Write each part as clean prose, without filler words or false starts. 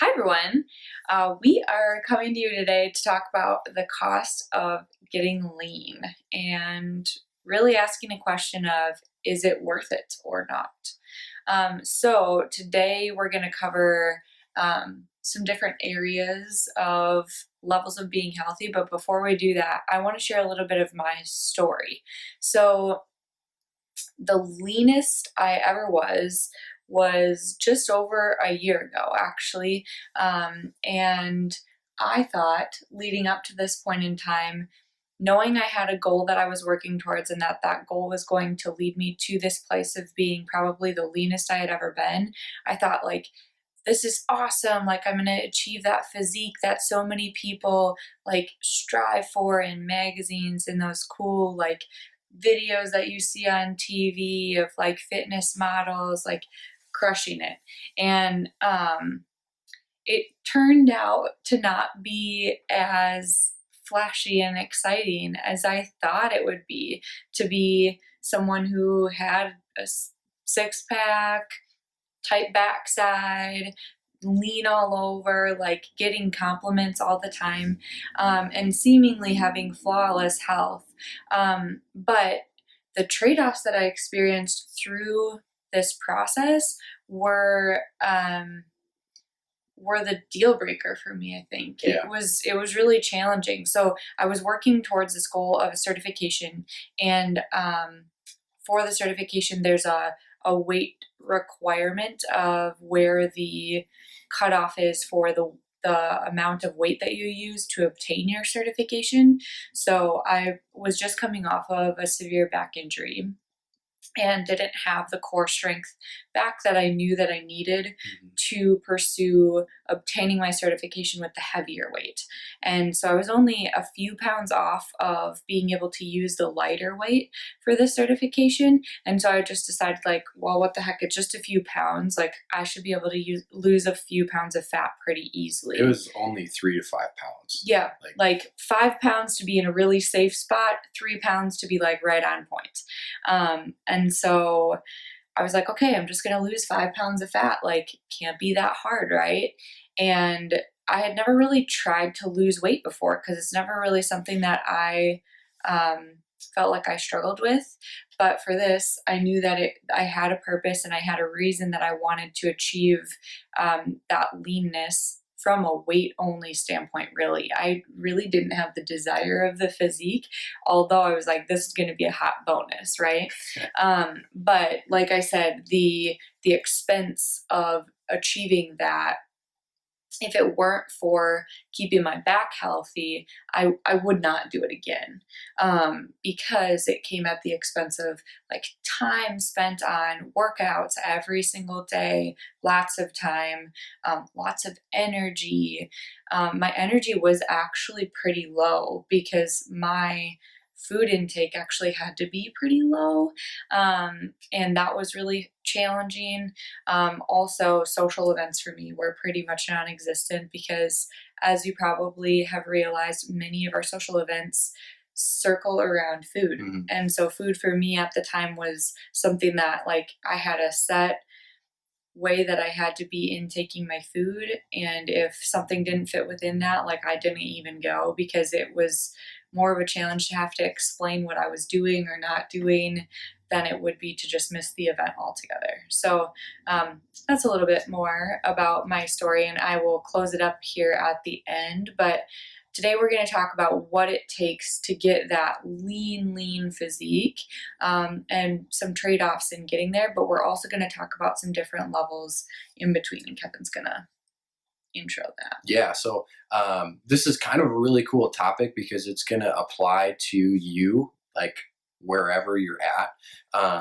Hi, everyone. We are coming to you today to talk about the cost of getting lean and really asking a question of, is it worth it or not? So today we're going to cover some different areas of levels of being healthy. But before we do that, I want to share a little bit of my story. So the leanest I ever was just over a year ago, actually. And I thought leading up to this point in time, knowing I had a goal that I was working towards and that goal was going to lead me to this place of being probably the leanest I had ever been, I thought, like, this is awesome. Like, I'm going to achieve that physique that so many people like strive for in magazines and those cool like videos that you see on TV of like fitness models like crushing it. And it turned out to not be as flashy and exciting as I thought it would be, to be someone who had a six pack, tight backside, lean all over, like getting compliments all the time, and seemingly having flawless health. But the trade offs that I experienced through this process were the deal breaker for me. I think Yeah. it was really challenging. So I was working towards this goal of a certification, and for the certification, there's a weight requirement of where the cutoff is for the amount of weight that you use to obtain your certification. So I was just coming off of a severe back injury and didn't have the core strength back that I knew that I needed to pursue obtaining my certification with the heavier weight. And so I was only a few pounds off of being able to use the lighter weight for this certification. And so I just decided, like, well, what the heck, it's just a few pounds. Like, I should be able to lose a few pounds of fat pretty easily. It was only 3 to 5 pounds. Yeah, like 5 pounds to be in a really safe spot, 3 pounds to be like right on point. And so I was like, okay, I'm just gonna lose 5 pounds of fat. Like, can't be that hard, right? And I had never really tried to lose weight before because it's never really something that I felt like I struggled with. But for this, I knew that I had a purpose and I had a reason that I wanted to achieve that leanness from a weight only standpoint. Really, I really didn't have the desire of the physique, although I was like, this is going to be a hot bonus, right? But like I said, the expense of achieving that, if it weren't for keeping my back healthy, I would not do it again, because it came at the expense of like time spent on workouts every single day, lots of time, lots of energy. My energy was actually pretty low because my food intake actually had to be pretty low, and that was really challenging. Also, social events for me were pretty much non existent because, as you probably have realized, many of our social events circle around food. Mhm. And so, food for me at the time was something that, like, I had a set way that I had to be intaking my food. And if something didn't fit within that, like, I didn't even go because it was more of a challenge to have to explain what I was doing or not doing than it would be to just miss the event altogether. So that's a little bit more about my story, and I will close it up here at the end. But today we're going to talk about what it takes to get that lean physique, and some trade offs in getting there. But we're also going to talk about some different levels in between, and Kevin's going to intro that. Yeah. So this is kind of a really cool topic because it's going to apply to you, like wherever you're at.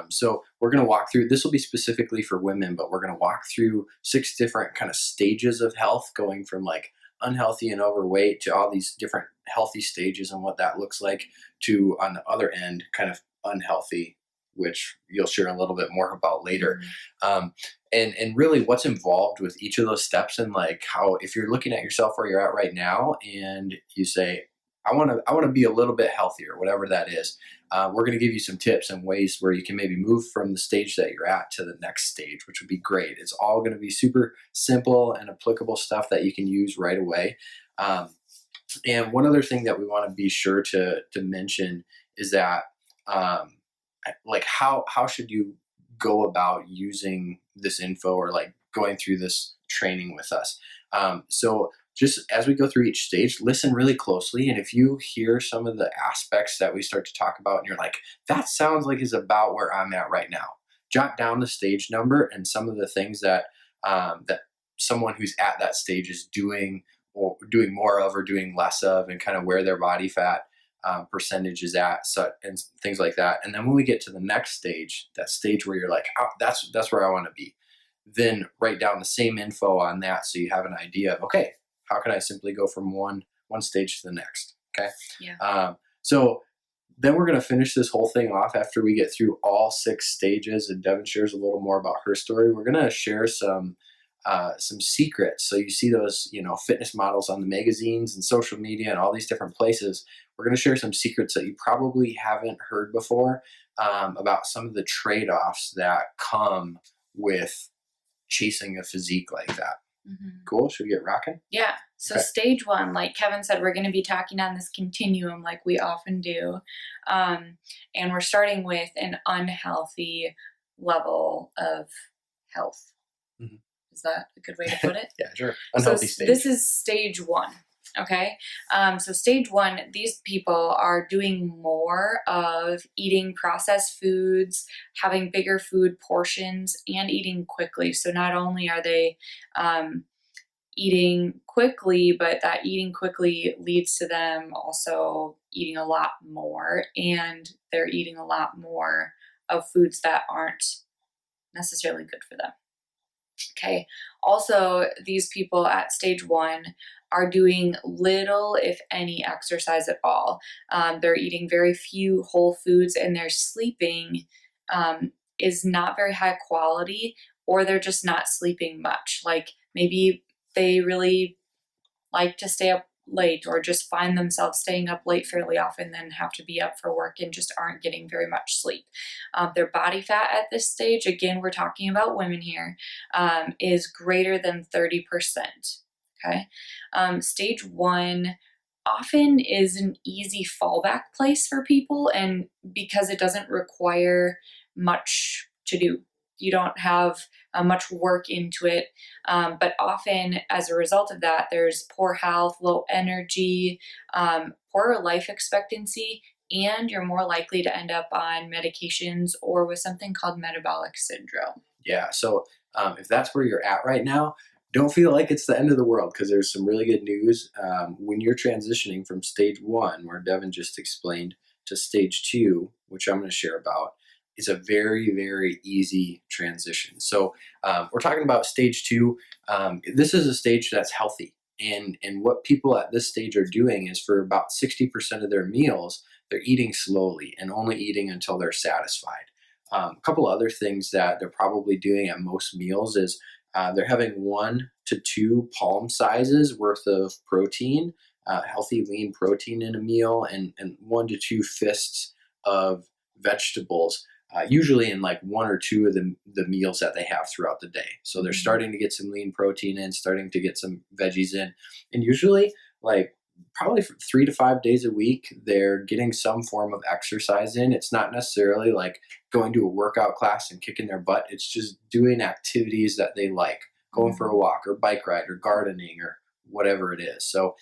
So we're going to walk through, this will be specifically for women, but we're going to walk through 6 different kind of stages of health, going from like unhealthy and overweight to all these different healthy stages and what that looks like, to on the other end, kind of unhealthy, which you'll share a little bit more about later. Um, and really what's involved with each of those steps, and like how, if you're looking at yourself where you're at right now and you say, I want to be a little bit healthier, whatever that is. We're going to give you some tips and ways where you can maybe move from the stage that you're at to the next stage, which would be great. It's all going to be super simple and applicable stuff that you can use right away. And one other thing that we want to be sure to mention is that, like, how should you go about using this info, or like going through this training with us? So just as we go through each stage, listen really closely. And if you hear some of the aspects that we start to talk about and you're like, that sounds like is about where I'm at right now, jot down the stage number and some of the things that that someone who's at that stage is doing, or doing more of, or doing less of, and kind of where their body fat percentage is at, so, and things like that. And then when we get to the next stage, that stage where you're like, oh, that's where I want to be, then write down the same info on that, so you have an idea of, okay, how can I simply go from one stage to the next? Okay. Yeah. So then we're going to finish this whole thing off after we get through all 6 stages, and Devin shares a little more about her story. We're going to share some secrets. So you see those, fitness models on the magazines and social media and all these different places. We're going to share some secrets that you probably haven't heard before, about some of the trade-offs that come with chasing a physique like that. Mm-hmm. Cool. Should we get rocking? Yeah. So Okay. stage 1, like Kevin said, we're going to be talking on this continuum like we often do. And we're starting with an unhealthy level of health. Mhm. Is that a good way to put it? Yeah, sure. Unhealthy stage. This is stage 1. Okay. So stage 1, these people are doing more of eating processed foods, having bigger food portions, and eating quickly. So not only are they eating quickly, but that eating quickly leads to them also eating a lot more, and they're eating a lot more of foods that aren't necessarily good for them. Okay. Also, these people at stage 1 are doing little, if any, exercise at all. They're eating very few whole foods, and their sleeping is not very high quality, or they're just not sleeping much. Like maybe they really like to stay up late, or just find themselves staying up late fairly often, then have to be up for work and just aren't getting very much sleep. Their body fat at this stage, again, we're talking about women here, is greater than 30%. Okay. Stage 1 often is an easy fallback place for people, and because it doesn't require much to do. You don't have much work into it, but often as a result of that, there's poor health, low energy, poorer life expectancy, and you're more likely to end up on medications or with something called metabolic syndrome. Yeah. So if that's where you're at right now, don't feel like it's the end of the world, because there's some really good news. When you're transitioning from stage 1, where Devin just explained, to stage 2, which I'm going to share about, is a very, very easy transition. So we're talking about stage 2. This is a stage that's healthy. And what people at this stage are doing is, for about 60% of their meals, they're eating slowly and only eating until they're satisfied. A couple other things that they're probably doing at most meals is they're having 1 to 2 palm sizes worth of protein, healthy lean protein in a meal, and 1 to 2 fists of vegetables, usually in like 1 or 2 of the meals that they have throughout the day. So they're starting to get some lean protein in, starting to get some veggies in, and usually, like, probably for 3 to 5 days a week, they're getting some form of exercise in. It's not necessarily like going to a workout class and kicking their butt. It's just doing activities that they like, going for a walk or bike ride or gardening or whatever it is. So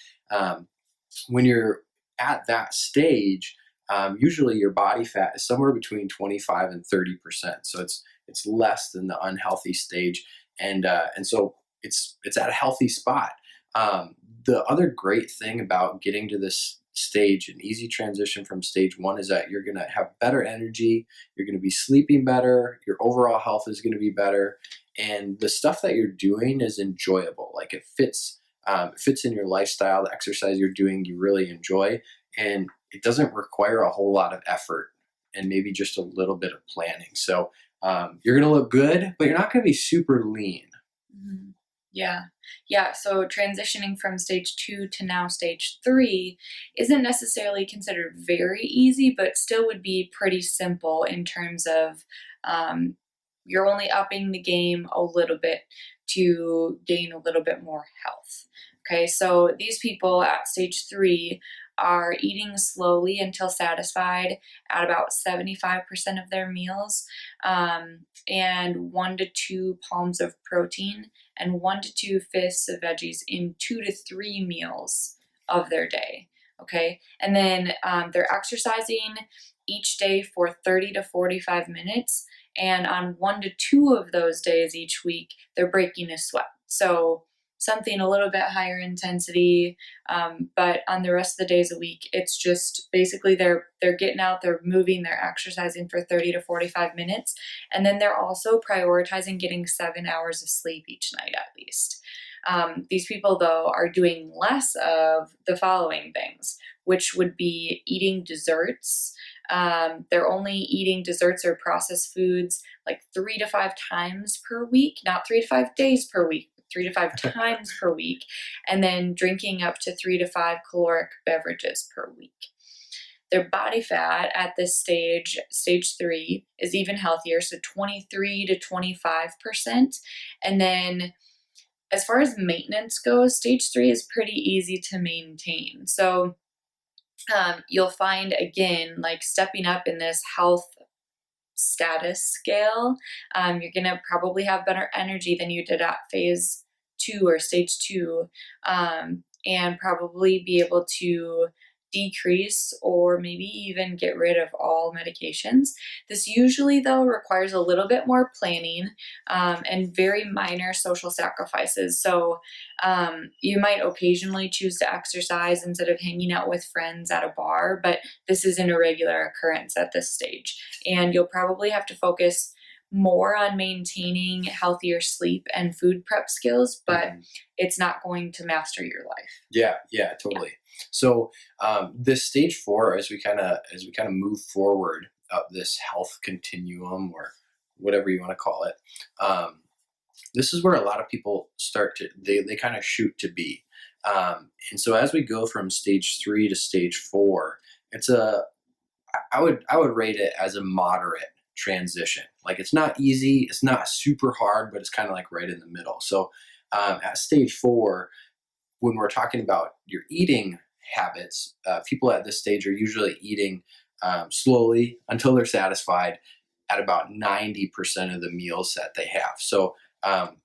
when you're at that stage, usually your body fat is somewhere between 25 and 30%. So it's less than the unhealthy stage, and so it's at a healthy spot. The other great thing about getting to this stage, an easy transition from stage 1, is that you're going to have better energy, you're going to be sleeping better, your overall health is going to be better, and the stuff that you're doing is enjoyable. Like, it fits in your lifestyle. The exercise you're doing, you really enjoy, and it doesn't require a whole lot of effort and maybe just a little bit of planning. So you're going to look good, but you're not going to be super lean. Mm-hmm. Yeah. Yeah. So transitioning from stage 2 to now stage 3 isn't necessarily considered very easy, but still would be pretty simple in terms of um, you're only upping the game a little bit to gain a little bit more health. Okay. So these people at stage 3 are eating slowly until satisfied at about 75% of their meals, and 1 to 2 palms of protein and 1 to 2 fifths of veggies in 2 to 3 meals of their day. Okay. And then they're exercising each day for 30 to 45 minutes. And on 1 to 2 of those days each week, they're breaking a sweat. So something a little bit higher intensity, but on the rest of the days a week, it's just basically they're getting out, they're moving, they're exercising for 30 to 45 minutes, and then they're also prioritizing getting 7 hours of sleep each night at least. These people, though, are doing less of the following things, which would be eating desserts. They're only eating desserts or processed foods like 3 to 5 times per week, not 3 to 5 days per week, 3 to 5 times per week, and then drinking up to 3 to 5 caloric beverages per week. Their body fat at this stage, stage 3, is even healthier, so 23 to 25%. And then as far as maintenance goes, stage 3 is pretty easy to maintain. So you'll find, again, like stepping up in this health status scale, you're going to probably have better energy than you did at phase 2 or stage 2, and probably be able to decrease or maybe even get rid of all medications. This usually, though, requires a little bit more planning, and very minor social sacrifices. So you might occasionally choose to exercise instead of hanging out with friends at a bar, but this isn't a regular occurrence at this stage. And you'll probably have to focus more on maintaining healthier sleep and food prep skills, but it's not going to master your life. Yeah, totally. So this stage 4, as we kind of move forward up this health continuum, or whatever you want to call it, this is where a lot of people start to they kind of shoot to be. And so as we go from stage 3 to stage 4, it's a I would rate it as a moderate transition. Like, it's not easy, it's not super hard, but it's kind of like right in the middle. So at stage 4, when we're talking about your eating habits, people at this stage are usually eating slowly until they're satisfied at about 90% of the meals that they have. So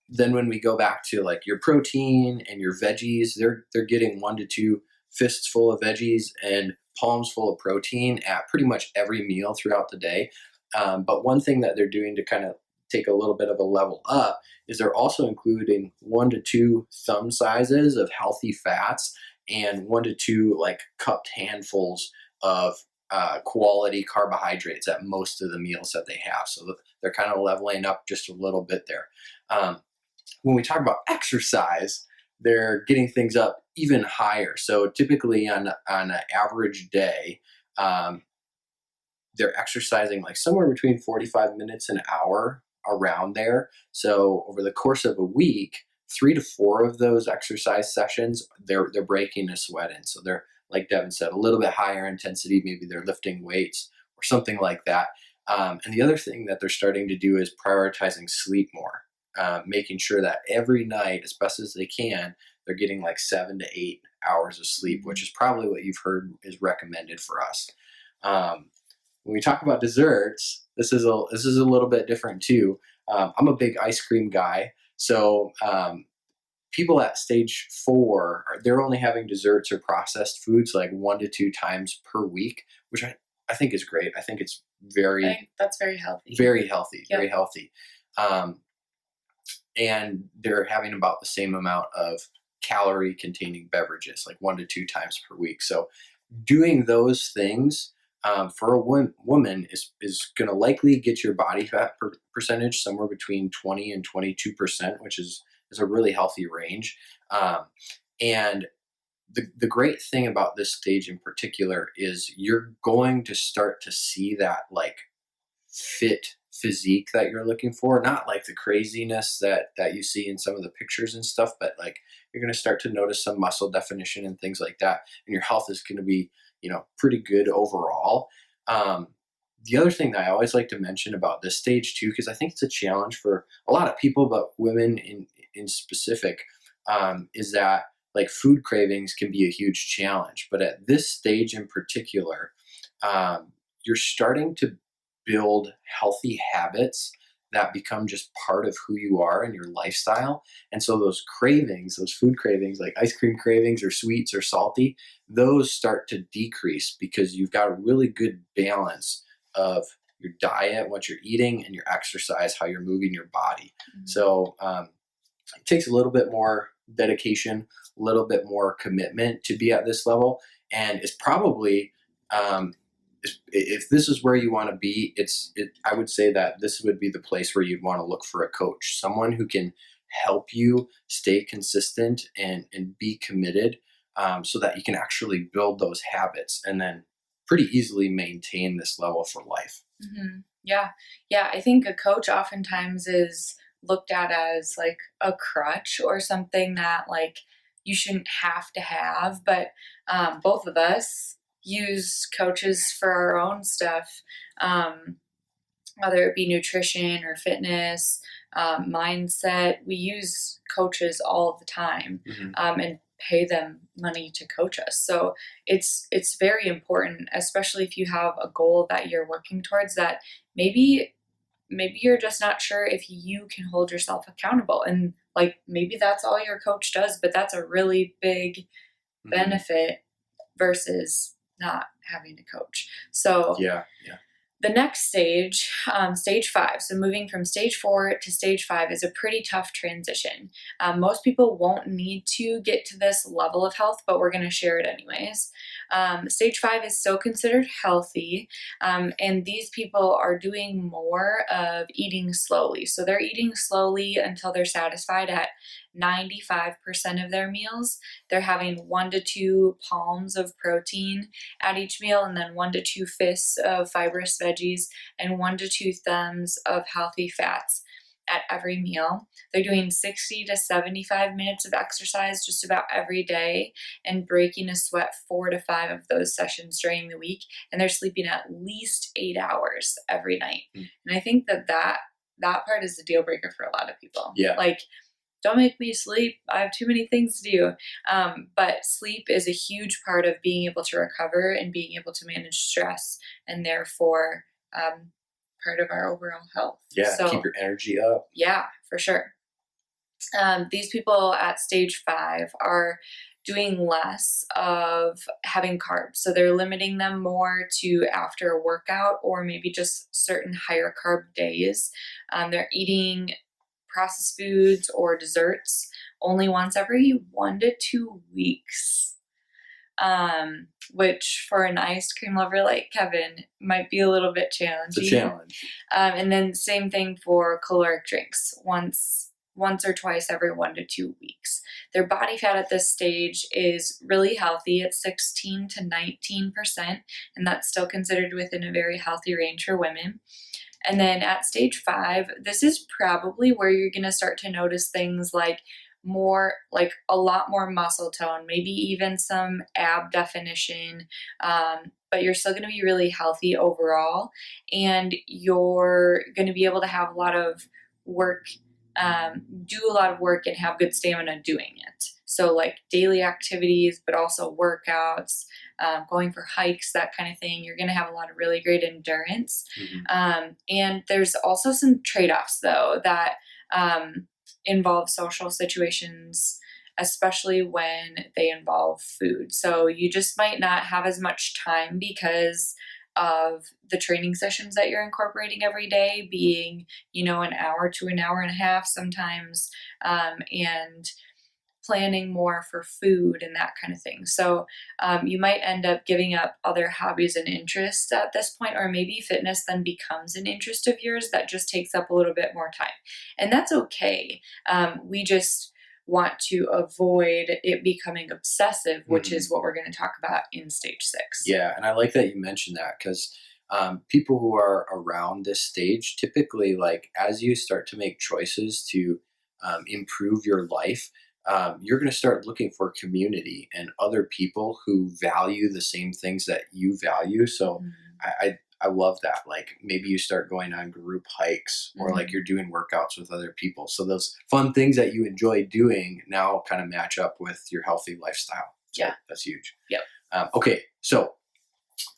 then when we go back to like your protein and your veggies, they're getting 1 to 2 fists full of veggies and palms full of protein at pretty much every meal throughout the day. But one thing that they're doing to kind of take a little bit of a level up is they're also including 1 to 2 thumb sizes of healthy fats and 1 to 2 like cupped handfuls of quality carbohydrates at most of the meals that they have. So they're kind of leveling up just a little bit there. When we talk about exercise, they're getting things up even higher. So typically on an average day, they're exercising like somewhere between 45 minutes an hour, around there. So over the course of a week, 3 to 4 of those exercise sessions, they're breaking a sweat in. So they're, like Devin said, a little bit higher intensity. Maybe they're lifting weights or something like that. And the other thing that they're starting to do is prioritizing sleep more, making sure that every night, as best as they can, they're getting like 7 to 8 hours of sleep, which is probably what you've heard is recommended for us. When we talk about desserts, this is a little bit different too. I'm a big ice cream guy, so people at stage 4, they're only having desserts or processed foods like 1 to 2 times per week, which I think is great. I think it's I very, think that's very healthy. very healthy, Yep. very healthy. And they're having about the same amount of calorie containing beverages, like 1 to 2 times per week. So doing those things for a woman is going to likely get your body fat percentage somewhere between 20 and 22%, which is a really healthy range. And the great thing about this stage in particular is you're going to start to see that like fit physique that you're looking for, not like the craziness that you see in some of the pictures and stuff, but like you're going to start to notice some muscle definition and things like that, and your health is going to be, pretty good overall. um, the other thing that I always like to mention about this stage too, because I think it's a challenge for a lot of people, but women in specific, is that like food cravings can be a huge challenge. But at this stage in particular, you're starting to build healthy habits that become just part of who you are and your lifestyle. And so those cravings, those food cravings, like ice cream cravings or sweets or salty, those start to decrease because you've got a really good balance of your diet, what you're eating, and your exercise, how you're moving your body. Mhm. So it takes a little bit more dedication, a little bit more commitment to be at this level. And it's probably, if this is where you want to be, I would say that this would be the place where you'd want to look for a coach, someone who can help you stay consistent and be committed, so that you can actually build those habits and then pretty easily maintain this level for life. Yeah. Yeah. I think a coach oftentimes is looked at as like a crutch or something that like you shouldn't have to have. But both of us use coaches for our own stuff, um, whether it be nutrition or fitness, mindset. We use coaches all the time, Hmm. and pay them money to coach us. So it's very important, especially if you have a goal that you're working towards that maybe you're just not sure if you can hold yourself accountable, and like maybe that's all your coach does, but that's a really big Hmm. benefit versus not having a coach. So Yeah, yeah. the next stage, stage 5, so moving from stage 4 to stage 5 is a pretty tough transition. Most people won't need to get to this level of health, but we're going to share it anyways. Stage 5 is still considered healthy, and these people are doing more of eating slowly. So they're eating slowly until they're satisfied at 95% of their meals. They're having 1 to 2 palms of protein at each meal, and then 1 to 2 fists of fibrous veggies, and 1 to 2 thumbs of healthy fats at every meal. They're doing 60 to 75 minutes of exercise just about every day and breaking a sweat 4 to 5 of those sessions during the week. And they're sleeping at least 8 hours every night. Mm. And I think that part is the deal breaker for a lot of people. Yeah. Like, don't make me sleep. I have too many things to do. But sleep is a huge part of being able to recover and being able to manage stress, and therefore part of our overall health. Yeah, So, keep your energy up. yeah, for sure. These people at stage 5 are doing less of having carbs. So they're limiting them more to after a workout or maybe just certain higher carb days. They're eating processed foods or desserts only once every 1 to 2 weeks, which for an ice cream lover like Kevin might be a little bit It's a challenging. challenge. And then same thing for caloric drinks, once or twice every 1 to 2 weeks. Their body fat at this stage is really healthy. It's 16 to 19%, and that's still considered within a very healthy range for women. And then at stage 5, this is probably where you're going to start to notice things like a lot more muscle tone, maybe even some ab definition, but you're still going to be really healthy overall. And you're going to be able to have a lot of work, do a lot of work and have good stamina doing it. So, like daily activities, but also workouts, going for hikes, that kind of thing. You're going to have a lot of really great endurance. Hmm. And there's also some trade offs, though, that involve social situations, especially when they involve food. So you just might not have as much time because of the training sessions that you're incorporating every day being, an hour to an hour and a half sometimes, and planning more for food and that kind of thing. So you might end up giving up other hobbies and interests at this point, or maybe fitness then becomes an interest of yours that just takes up a little bit more time. And that's okay. We just want to avoid it becoming obsessive, which Hmm. is what we're going to talk about in stage 6. Yeah, and I like that you mentioned that because People who are around this stage typically, like, as you start to make choices to improve your life, you're going to start looking for community and other people who value the same things that you value. So Mhm. I love that. Like, maybe you start going on group hikes, or like Mhm. you're doing workouts with other people. So those fun things that you enjoy doing now kind of match up with your healthy lifestyle. So Yeah. that's huge. Yep. Okay, so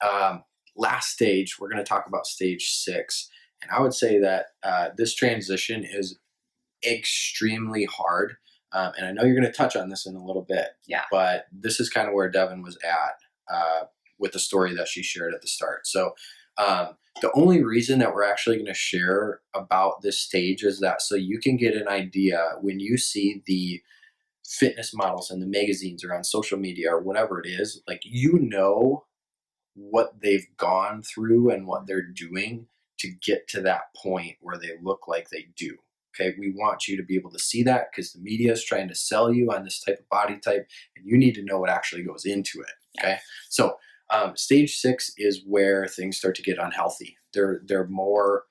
um, last stage, we're going to talk about stage 6. And I would say that this transition is extremely hard. And I know you're going to touch on this in a little bit, Yeah. but this is kind of where Devin was at with the story that she shared at the start. So, the only reason that we're actually going to share about this stage is that so you can get an idea when you see the fitness models in the magazines or on social media or whatever it is, like, what they've gone through and what they're doing to get to that point where they look like they do. Okay, we want you to be able to see that because the media is trying to sell you on this type of body type, and you need to know what actually goes into it. Okay, so stage 6 is where things start to get unhealthy. They're more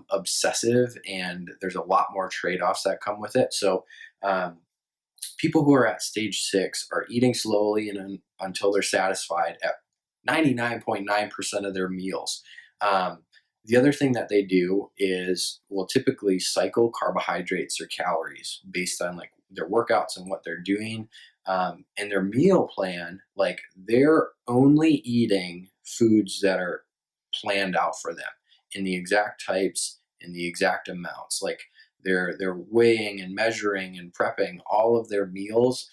obsessive, and there's a lot more trade offs that come with it. So um, people who are at stage 6 are eating slowly and until they're satisfied at 99.9% of their meals. The other thing that they do is will typically cycle carbohydrates or calories based on like their workouts and what they're doing. And their meal plan, like, they're only eating foods that are planned out for them in the exact types, in the exact amounts. Like, they're weighing and measuring and prepping all of their meals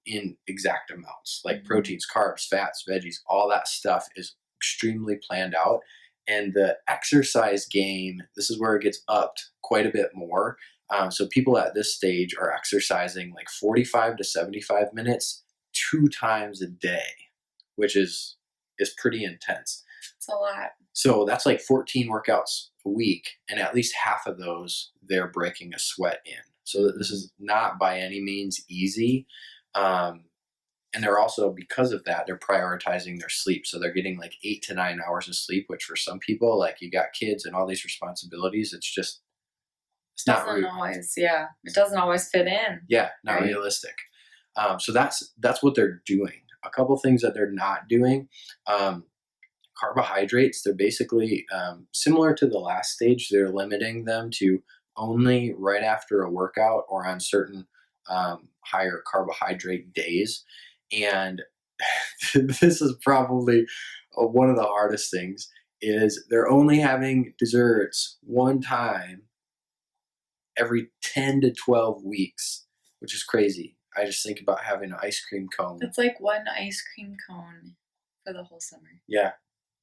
in exact amounts, like Mhm. proteins, carbs, fats, veggies. All that stuff is extremely planned out. And the exercise game, this is where it gets upped quite a bit more. So people at this stage are exercising like 45 to 75 minutes 2 times a day, which is pretty intense. It's a lot. So that's like 14 workouts a week, and at least half of those they're breaking a sweat in. So this is not by any means easy. Um, and they're also, because of that, they're prioritizing their sleep. So they're getting like 8 to 9 hours of sleep, which for some people, like, you got kids and all these responsibilities, it's not Doesn't always, yeah. It doesn't always fit in, yeah, not right? realistic. So that's what they're doing. A couple things that they're not doing. Um, Carbohydrates, they're basically similar to the last stage. They're limiting them to only right after a workout or on certain higher carbohydrate days. And this is probably one of the hardest things is they're only having desserts one time every 10 to 12 weeks, which is crazy. I just think about having an ice cream cone. It's like one ice cream cone for the whole summer. Yeah,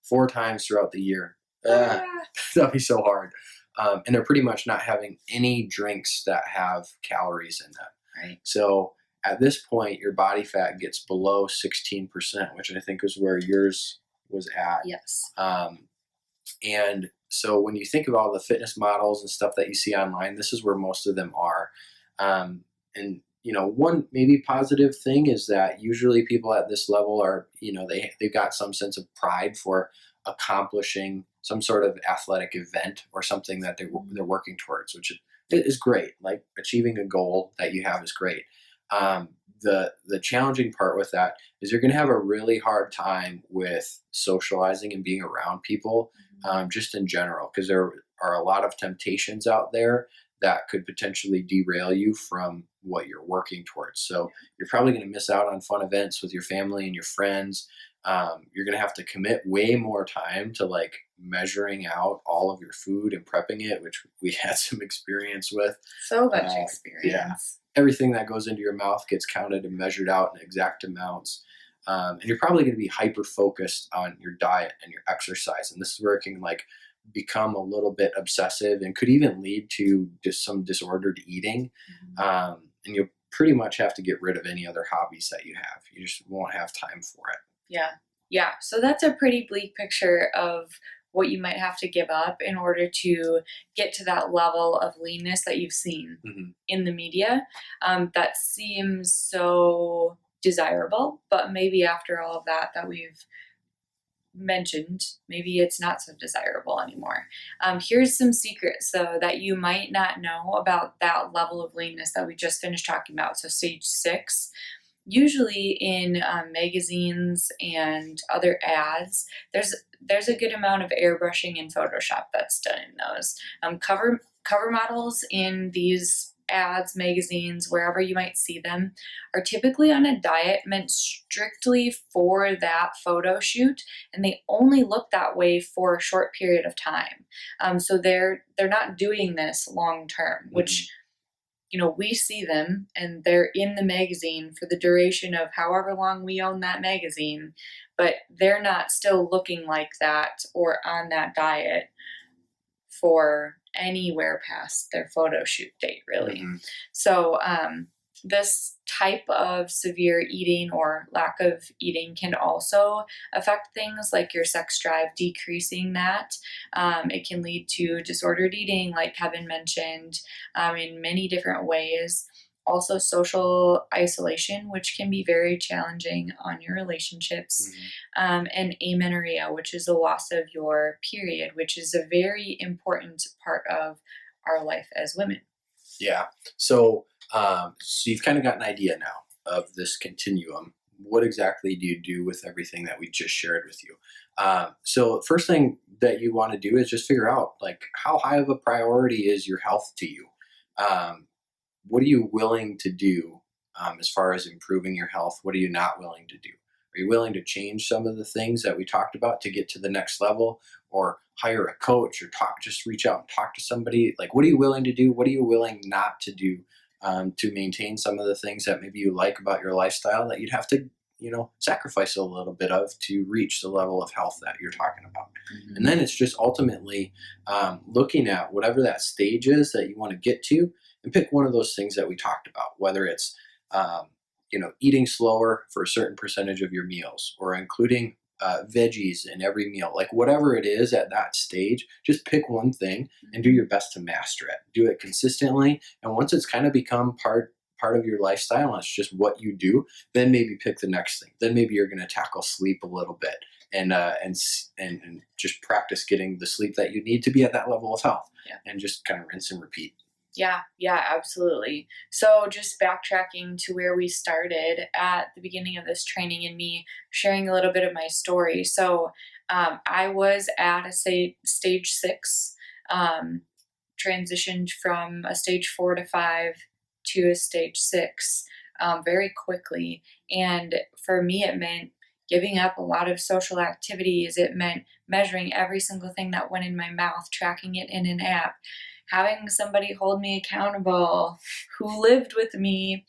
4 times throughout the year. Ah, Ah, that'd be so hard. And they're pretty much not having any drinks that have calories in them. right. So at this point, your body fat gets below 16%, which I think is where yours was at. Yes. And so when you think of all the fitness models and stuff that you see online, this is where most of them are. And one maybe positive thing is that usually people at this level are, they've got some sense of pride for accomplishing some sort of athletic event or something that they're working towards, which is great. Like, achieving a goal that you have is great. The challenging part with that is you're going to have a really hard time with socializing and being around people, just in general, because there are a lot of temptations out there that could potentially derail you from what you're working towards. So you're probably going to miss out on fun events with your family and your friends. You're going to have to commit way more time to like measuring out all of your food and prepping it, which we had some experience with. So much Yeah, experience. everything that goes into your mouth gets counted and measured out in exact amounts. And you're probably going to be hyper focused on your diet and your exercise. And this is where it can like become a little bit obsessive and could even lead to just some disordered eating. And you'll pretty much have to get rid of any other hobbies that you have. You just won't have time for it. Yeah. Yeah. So that's a pretty bleak picture of what you might have to give up in order to get to that level of leanness that you've seen Mhm. in the media. That seems so desirable, but maybe after all of that we've mentioned, maybe it's not so desirable anymore. Here's some secrets, though, that you might not know about that level of leanness that we just finished talking about. So, stage 6, usually in magazines and other ads, there's a good amount of airbrushing in Photoshop that's done in those. Cover models in these ads, magazines, wherever you might see them, are typically on a diet meant strictly for that photo shoot, and they only look that way for a short period of time. So they're not doing this long term, which we see them and they're in the magazine for the duration of however long we own that magazine, but they're not still looking like that or on that diet for anywhere past their photo shoot date, really. So this type of severe eating or lack of eating can also affect things like your sex drive, decreasing that. It can lead to disordered eating, like Kevin mentioned, in many different ways. Also, social isolation, which can be very challenging on your relationships, and amenorrhea, which is the loss of your period, which is a very important part of our life as women. Yeah. So you've kind of got an idea now of this continuum. What exactly do you do with everything that we just shared with you? So first thing that you want to do is just figure out, like, how high of a priority is your health to you? What are you willing to do as far as improving your health? What are you not willing to do? Are you willing to change some of the things that we talked about to get to the next level, or hire a coach, or just reach out and talk to somebody? Like, what are you willing to do? What are you willing not to do to maintain some of the things that maybe you like about your lifestyle that you'd have to, sacrifice a little bit of to reach the level of health that you're talking about? And then it's just ultimately looking at whatever that stage is that you want to get to, and pick one of those things that we talked about, whether it's eating slower for a certain percentage of your meals, or including veggies in every meal. Like, whatever it is at that stage, just pick one thing and do your best to master it. Do it consistently, and once it's kind of become part of your lifestyle and it's just what you do, then maybe pick the next thing. Then maybe you're going to tackle sleep a little bit, and just practice getting the sleep that you need to be at that level of health, and just kind of rinse and repeat. Yeah, absolutely. So just backtracking to where we started at the beginning of this training and me sharing a little bit of my story. So I was at a stage 6, transitioned from a stage 4 to 5 to a stage 6 very quickly. And for me, it meant giving up a lot of social activities. It meant measuring every single thing that went in my mouth, tracking it in an app, having somebody hold me accountable who lived with me,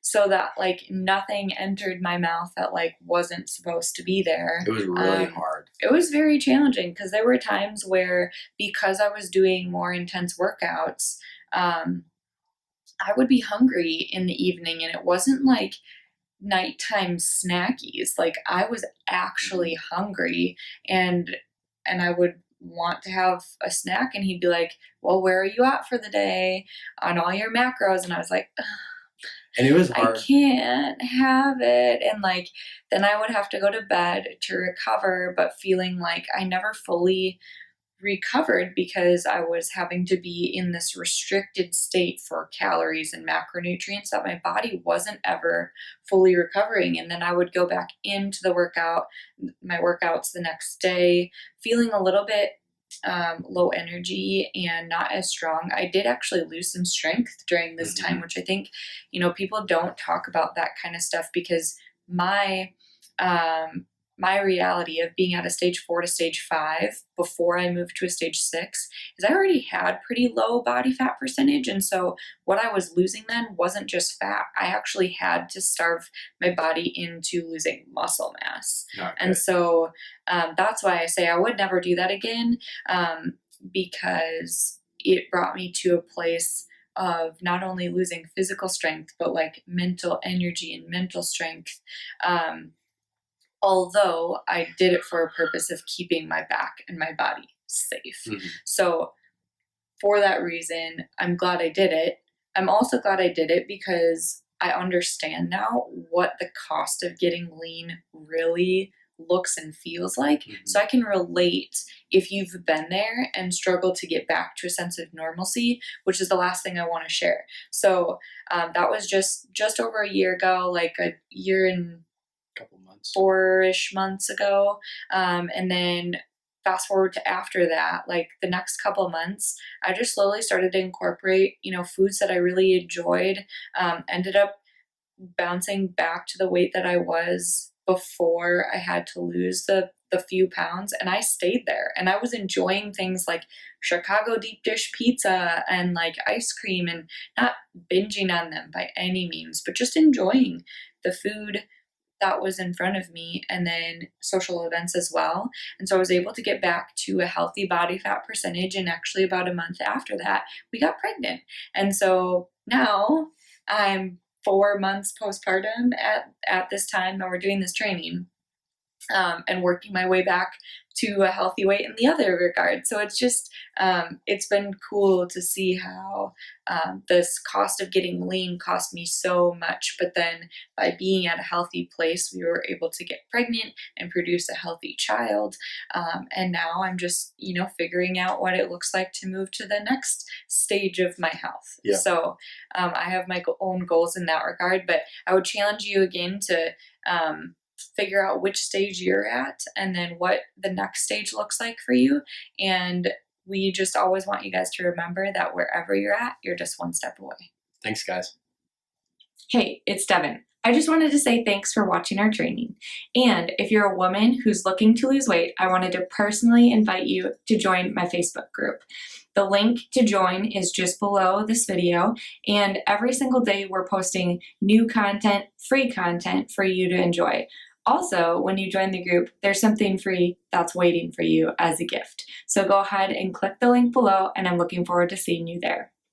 so that like nothing entered my mouth that like wasn't supposed to be there. It was really hard. It was very challenging because there were times where, because I was doing more intense workouts, I would be hungry in the evening, and it wasn't like nighttime snackies. Like, I was actually hungry, and I would want to have a snack, and he'd be like, well, where are you at for the day on all your macros? And I was like, and it was hard. I can't have it. And like, then I would have to go to bed to recover, but feeling like I never fully recovered because I was having to be in this restricted state for calories and macronutrients that my body wasn't ever fully recovering. And then I would go back into the my workouts the next day, feeling a little bit low energy and not as strong. I did actually lose some strength during this time, which I think, people don't talk about that kind of stuff, because my reality of being at a stage 4 to stage 5 before I moved to a stage 6 is I already had pretty low body fat percentage. And so what I was losing then wasn't just fat. I actually had to starve my body into losing muscle mass. Okay. And so that's why I say I would never do that again, because it brought me to a place of not only losing physical strength, but like mental energy and mental strength. Although I did it for a purpose of keeping my back and my body safe. So for that reason, I'm glad I did it. I'm also glad I did it because I understand now what the cost of getting lean really looks and feels like. Mhm. So I can relate if you've been there and struggled to get back to a sense of normalcy, which is the last thing I want to share. So that was just over a year ago, like a year and Couple months. 4-ish months ago. And then fast forward to after that, like the next couple of months, I just slowly started to incorporate, foods that I really enjoyed. Ended up bouncing back to the weight that I was before I had to lose the few pounds, and I stayed there, and I was enjoying things like Chicago deep dish pizza and like ice cream, and not binging on them by any means, but just enjoying the food that was in front of me, and then social events as well. And so I was able to get back to a healthy body fat percentage, and actually about a month after that we got pregnant. And so now I'm 4 months postpartum at this time that we're doing this training, and working my way back to a healthy weight in the other regard. So it's just, it's been cool to see how this cost of getting lean cost me so much, but then by being at a healthy place, we were able to get pregnant and produce a healthy child. And now I'm just, figuring out what it looks like to move to the next stage of my health. Yeah. So I have my own goals in that regard, but I would challenge you again to figure out which stage you're at and then what the next stage looks like for you. And we just always want you guys to remember that wherever you're at, you're just one step away. Thanks, guys. Hey, it's Devin. I just wanted to say thanks for watching our training. And if you're a woman who's looking to lose weight, I wanted to personally invite you to join my Facebook group. The link to join is just below this video, and every single day we're posting new content, free content for you to enjoy. Also, when you join the group, there's something free that's waiting for you as a gift. So go ahead and click the link below, and I'm looking forward to seeing you there.